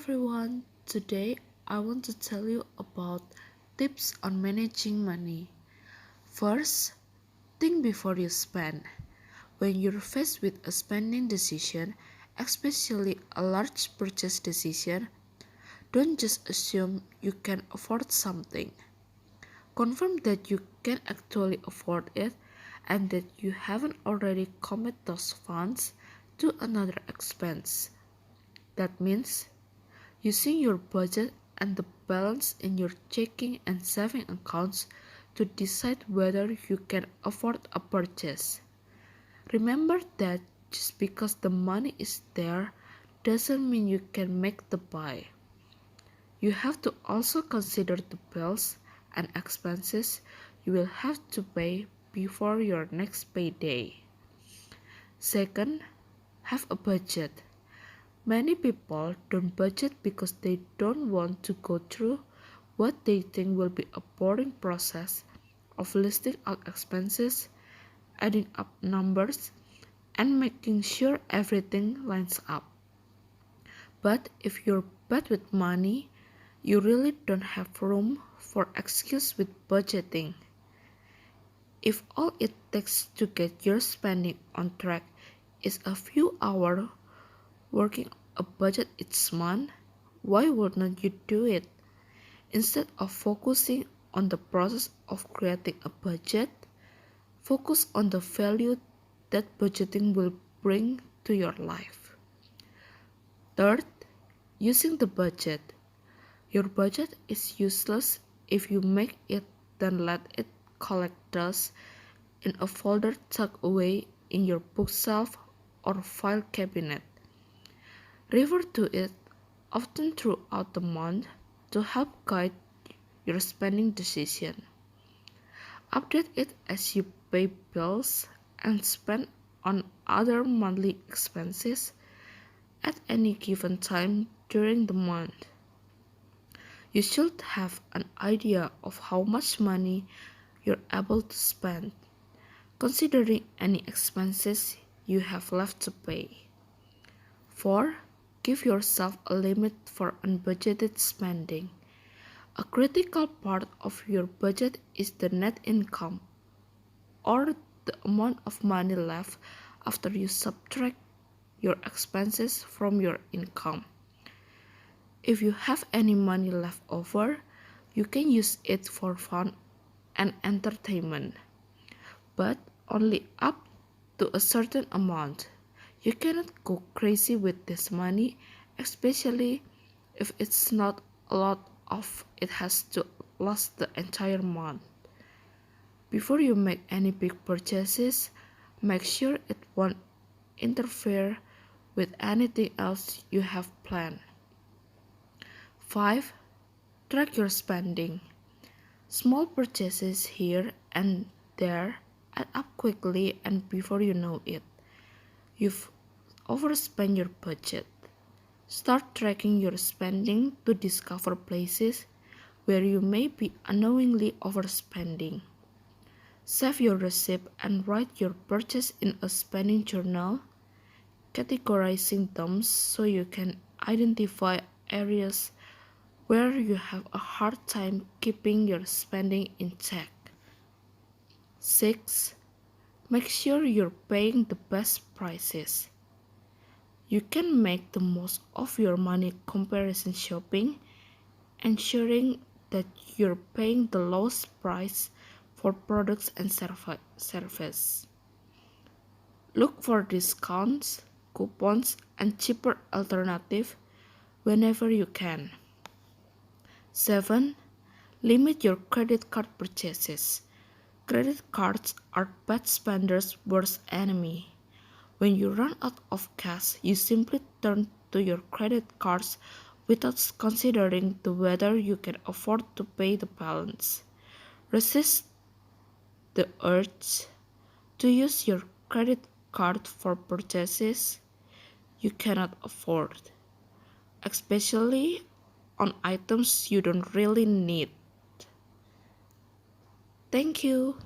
everyone, today I want to tell you about tips on managing money. First, think before you spend. When you're faced with a spending decision, especially a large purchase decision, don't just assume you can afford something. Confirm that you can actually afford it and that you haven't already committed those funds to another expense. That means using your budget and the balance in your checking and saving accounts to decide whether you can afford a purchase. Remember that just because the money is there doesn't mean you can make the buy. You have to also consider the bills and expenses you will have to pay before your next payday. Second, have a budget. Many people don't budget because they don't want to go through what they think will be a boring process of listing out expenses, adding up numbers, and making sure everything lines up. But if you're bad with money, you really don't have room for excuse with budgeting. If all it takes to get your spending on track is a few hours working a budget each month, why wouldn't you do it? Instead of focusing on the process of creating a budget, focus on the value that budgeting will bring to your life. Third, using the budget. Your budget is useless if you make it then let it collect dust in a folder tucked away in your bookshelf or file cabinet. Refer to it often throughout the month to help guide your spending decision. Update it as you pay bills and spend on other monthly expenses at any given time during the month. You should have an idea of how much money you're able to spend, considering any expenses you have left to pay. 4. Give yourself a limit for unbudgeted spending. A critical part of your budget is the net income, or the amount of money left after you subtract your expenses from your income. If you have any money left over, you can use it for fun and entertainment, but only up to a certain amount. You cannot go crazy with this money, especially if it's not a lot of it has to last the entire month. Before you make any big purchases, make sure it won't interfere with anything else you have planned. 5. Track your spending. Small purchases here and there add up quickly, and before you know it, you've overspent your budget. Start tracking your spending to discover places where you may be unknowingly overspending. Save your receipt and write your purchase in a spending journal, categorizing them so you can identify areas where you have a hard time keeping your spending in check. 6. Make sure you're paying the best prices. You can make the most of your money comparison shopping, ensuring that you're paying the lowest price for products and services. Look for discounts, coupons, and cheaper alternatives whenever you can. 7. Limit your credit card purchases. Credit cards are bad spenders' worst enemy. When you run out of cash, you simply turn to your credit cards without considering whether you can afford to pay the balance. Resist the urge to use your credit card for purchases you cannot afford, especially on items you don't really need. Thank you.